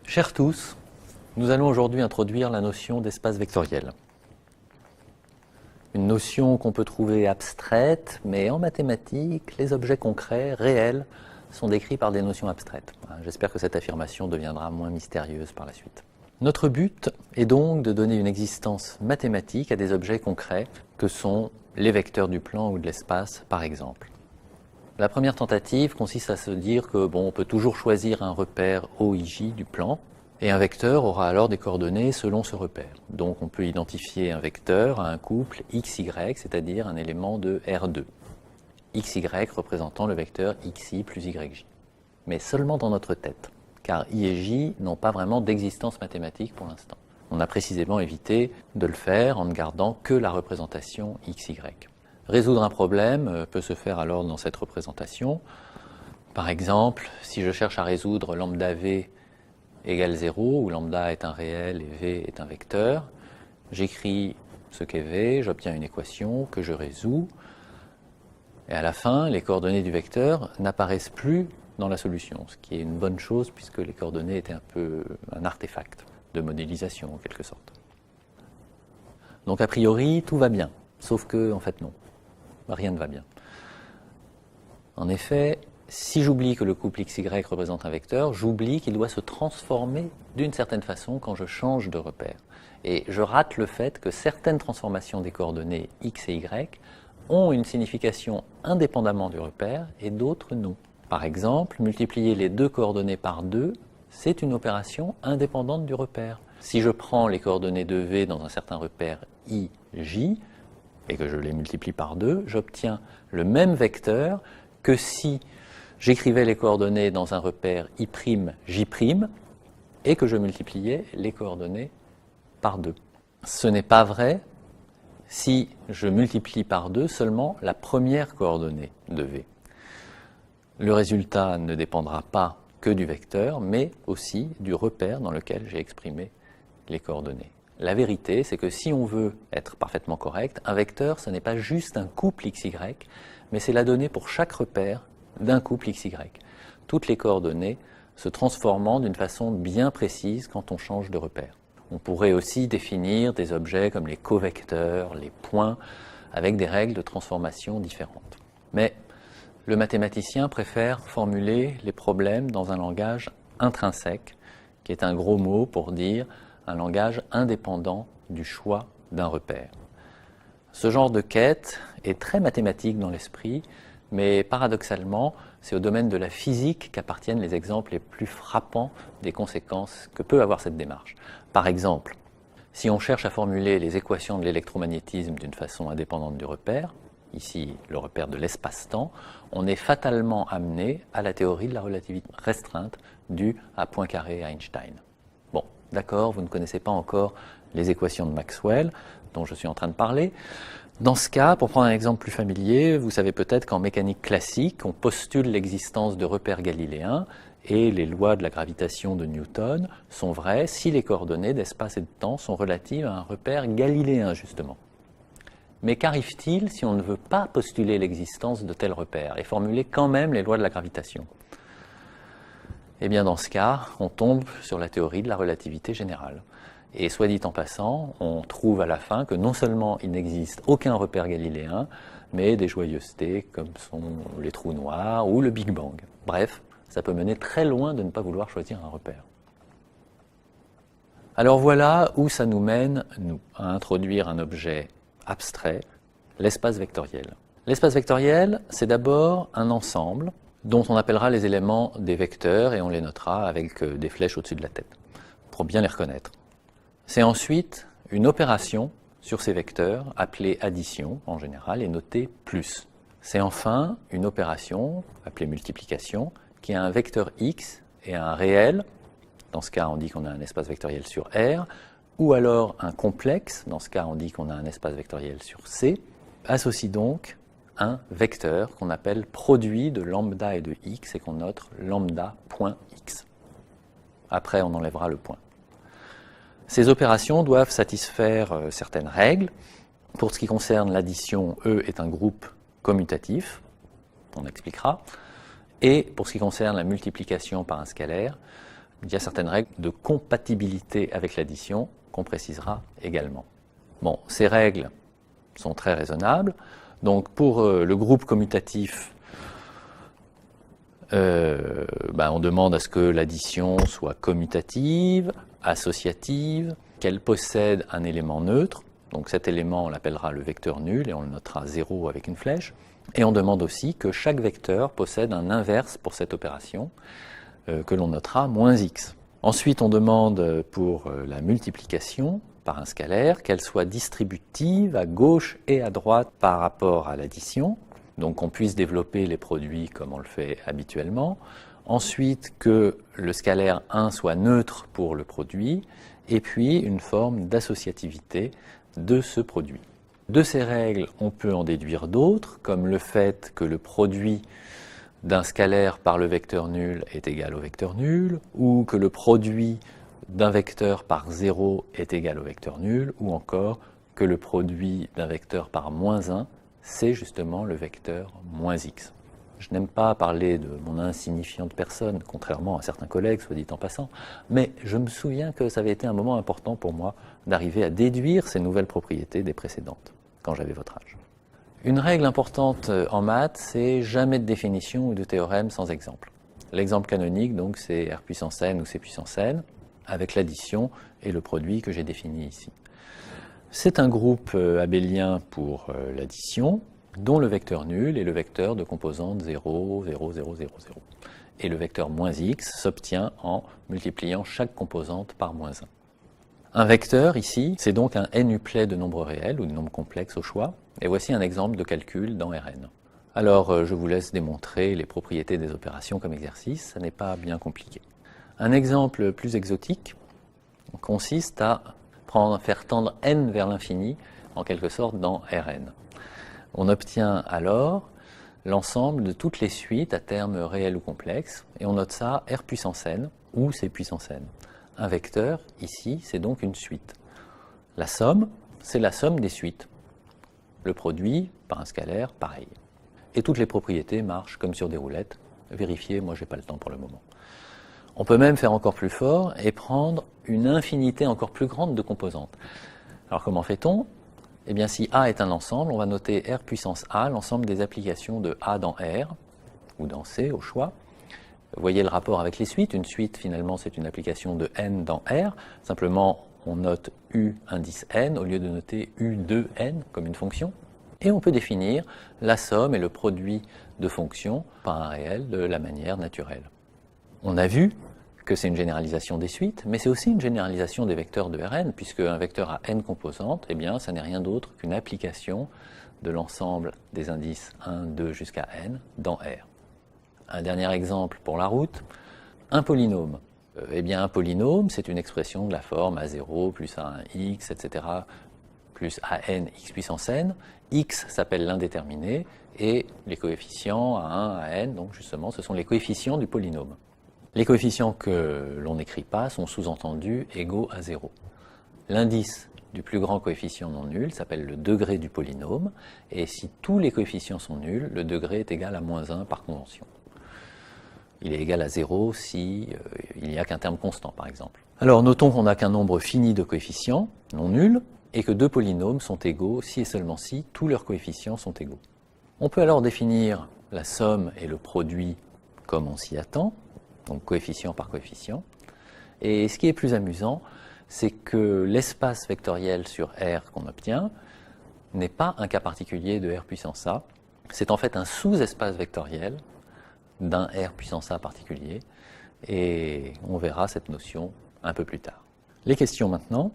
Chers tous, nous allons aujourd'hui introduire la notion d'espace vectoriel. Une notion qu'on peut trouver abstraite, mais en mathématiques, les objets concrets, réels, sont décrits par des notions abstraites. J'espère que cette affirmation deviendra moins mystérieuse par la suite. Notre but est donc de donner une existence mathématique à des objets concrets que sont les vecteurs du plan ou de l'espace, par exemple. La première tentative consiste à se dire que on peut toujours choisir un repère OIJ du plan, et un vecteur aura alors des coordonnées selon ce repère. Donc on peut identifier un vecteur à un couple XY, c'est-à-dire un élément de R2. XY représentant le vecteur XI plus YJ. Mais seulement dans notre tête, car I et J n'ont pas vraiment d'existence mathématique pour l'instant. On a précisément évité de le faire en ne gardant que la représentation XY. Résoudre un problème peut se faire alors dans cette représentation. Par exemple, si je cherche à résoudre lambda V égale 0, où lambda est un réel et V est un vecteur, j'écris ce qu'est V, j'obtiens une équation que je résous, et à la fin, les coordonnées du vecteur n'apparaissent plus dans la solution, ce qui est une bonne chose puisque les coordonnées étaient un peu un artefact de modélisation en quelque sorte. Donc a priori, tout va bien, sauf que en fait non, rien ne va bien. En effet, si j'oublie que le couple XY représente un vecteur, j'oublie qu'il doit se transformer d'une certaine façon quand je change de repère. Et je rate le fait que certaines transformations des coordonnées X et Y ont une signification indépendamment du repère et d'autres non. Par exemple, multiplier les deux coordonnées par 2, c'est une opération indépendante du repère. Si je prends les coordonnées de V dans un certain repère I, J, et que je les multiplie par 2, j'obtiens le même vecteur que si j'écrivais les coordonnées dans un repère I', J', et que je multipliais les coordonnées par 2. Ce n'est pas vrai si je multiplie par 2 seulement la première coordonnée de V. Le résultat ne dépendra pas que du vecteur, mais aussi du repère dans lequel j'ai exprimé les coordonnées. La vérité, c'est que si on veut être parfaitement correct, un vecteur, ce n'est pas juste un couple XY, mais c'est la donnée pour chaque repère d'un couple XY. Toutes les coordonnées se transformant d'une façon bien précise quand on change de repère. On pourrait aussi définir des objets comme les covecteurs, les points, avec des règles de transformation différentes. Mais le mathématicien préfère formuler les problèmes dans un langage intrinsèque, qui est un gros mot pour dire un langage indépendant du choix d'un repère. Ce genre de quête est très mathématique dans l'esprit, mais paradoxalement, c'est au domaine de la physique qu'appartiennent les exemples les plus frappants des conséquences que peut avoir cette démarche. Par exemple, si on cherche à formuler les équations de l'électromagnétisme d'une façon indépendante du repère, ici le repère de l'espace-temps, on est fatalement amené à la théorie de la relativité restreinte due à Poincaré et Einstein. Bon, d'accord, vous ne connaissez pas encore les équations de Maxwell dont je suis en train de parler. Dans ce cas, pour prendre un exemple plus familier, vous savez peut-être qu'en mécanique classique, on postule l'existence de repères galiléens et les lois de la gravitation de Newton sont vraies si les coordonnées d'espace et de temps sont relatives à un repère galiléen, justement. Mais qu'arrive-t-il si on ne veut pas postuler l'existence de tel repère et formuler quand même les lois de la gravitation ? Eh bien, dans ce cas, on tombe sur la théorie de la relativité générale. Et soit dit en passant, on trouve à la fin que non seulement il n'existe aucun repère galiléen, mais des joyeusetés comme sont les trous noirs ou le Big Bang. Bref, ça peut mener très loin de ne pas vouloir choisir un repère. Alors voilà où ça nous mène, nous, à introduire un objet abstrait, l'espace vectoriel. L'espace vectoriel, c'est d'abord un ensemble dont on appellera les éléments des vecteurs et on les notera avec des flèches au-dessus de la tête, pour bien les reconnaître. C'est ensuite une opération sur ces vecteurs, appelée addition en général, et notée plus. C'est enfin une opération, appelée multiplication, qui a un vecteur x et un réel, dans ce cas on dit qu'on a un espace vectoriel sur R, ou alors un complexe, dans ce cas on dit qu'on a un espace vectoriel sur C, associe donc un vecteur qu'on appelle produit de lambda et de x et qu'on note lambda.x. Après on enlèvera le point. Ces opérations doivent satisfaire certaines règles. Pour ce qui concerne l'addition, E est un groupe commutatif, on expliquera. Et pour ce qui concerne la multiplication par un scalaire, Il y a certaines règles de compatibilité avec l'addition qu'on précisera également. Bon, ces règles sont très raisonnables. Donc pour le groupe commutatif, on demande à ce que l'addition soit commutative, associative, qu'elle possède un élément neutre. Donc cet élément, on l'appellera le vecteur nul et on le notera 0 avec une flèche. Et on demande aussi que chaque vecteur possède un inverse pour cette opération, que l'on notera -x. Ensuite, on demande pour la multiplication par un scalaire qu'elle soit distributive à gauche et à droite par rapport à l'addition, donc qu'on puisse développer les produits comme on le fait habituellement. Ensuite, que le scalaire 1 soit neutre pour le produit, et puis une forme d'associativité de ce produit. De ces règles, on peut en déduire d'autres, comme le fait que le produit d'un scalaire par le vecteur nul est égal au vecteur nul, ou que le produit d'un vecteur par 0 est égal au vecteur nul, ou encore que le produit d'un vecteur par -1, c'est justement le vecteur -x. Je n'aime pas parler de mon insignifiante personne, contrairement à certains collègues, soit dit en passant, mais je me souviens que ça avait été un moment important pour moi d'arriver à déduire ces nouvelles propriétés des précédentes, quand j'avais votre âge. Une règle importante en maths, c'est jamais de définition ou de théorème sans exemple. L'exemple canonique, donc, c'est R puissance n ou C puissance n, avec l'addition et le produit que j'ai défini ici. C'est un groupe abélien pour l'addition, dont le vecteur nul est le vecteur de composante 0, 0, 0, 0, 0. Et le vecteur -x s'obtient en multipliant chaque composante par -1. Un vecteur, ici, c'est donc un n-uplet de nombres réels ou de nombres complexes au choix. Et voici un exemple de calcul dans Rn. Alors, je vous laisse démontrer les propriétés des opérations comme exercice, ça n'est pas bien compliqué. Un exemple plus exotique consiste à faire tendre n vers l'infini, en quelque sorte, dans Rn. On obtient alors l'ensemble de toutes les suites à termes réels ou complexes, et on note ça R puissance n ou C puissance n. Un vecteur, ici, c'est donc une suite. La somme, c'est la somme des suites. Le produit, par un scalaire, pareil. Et toutes les propriétés marchent comme sur des roulettes. Vérifiez, moi j'ai pas le temps pour le moment. On peut même faire encore plus fort et prendre une infinité encore plus grande de composantes. Alors comment fait-on? Eh bien si A est un ensemble, on va noter R puissance A, l'ensemble des applications de A dans R, ou dans C au choix. Vous voyez le rapport avec les suites. Une suite, finalement, c'est une application de n dans R. Simplement, on note U indice n au lieu de noter U de n comme une fonction. Et on peut définir la somme et le produit de fonctions par un réel de la manière naturelle. On a vu que c'est une généralisation des suites, mais c'est aussi une généralisation des vecteurs de Rn, puisque un vecteur a n composantes, eh bien, ça n'est rien d'autre qu'une application de l'ensemble des indices 1, 2 jusqu'à n dans R. Un dernier exemple pour la route, un polynôme. Eh bien, un polynôme, c'est une expression de la forme a0 plus a1x, etc., plus an x puissance n. X s'appelle l'indéterminé, et les coefficients a1, a n, donc justement, ce sont les coefficients du polynôme. Les coefficients que l'on n'écrit pas sont sous-entendus égaux à 0. L'indice du plus grand coefficient non nul s'appelle le degré du polynôme, et si tous les coefficients sont nuls, le degré est égal à -1 par convention. Il est égal à 0 si il n'y a qu'un terme constant, par exemple. Alors notons qu'on n'a qu'un nombre fini de coefficients non nuls, et que deux polynômes sont égaux si et seulement si tous leurs coefficients sont égaux. On peut alors définir la somme et le produit comme on s'y attend, donc coefficient par coefficient. Et ce qui est plus amusant, c'est que l'espace vectoriel sur R qu'on obtient n'est pas un cas particulier de R puissance A, c'est en fait un sous-espace vectoriel d'un R puissance A particulier, et on verra cette notion un peu plus tard. Les questions maintenant.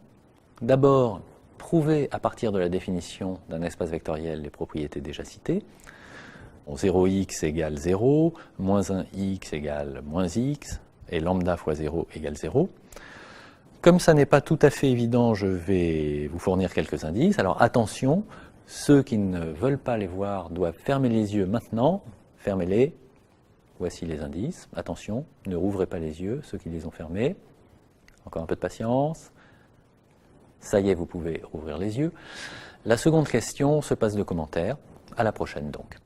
D'abord, prouver à partir de la définition d'un espace vectoriel les propriétés déjà citées. 0x égale 0, -1x égale -x, et lambda fois 0 égale 0. Comme ça n'est pas tout à fait évident, je vais vous fournir quelques indices. Alors attention, ceux qui ne veulent pas les voir doivent fermer les yeux maintenant. Fermez-les. Voici les indices. Attention, ne rouvrez pas les yeux, ceux qui les ont fermés. Encore un peu de patience. Ça y est, vous pouvez rouvrir les yeux. La seconde question se passe de commentaires. À la prochaine donc.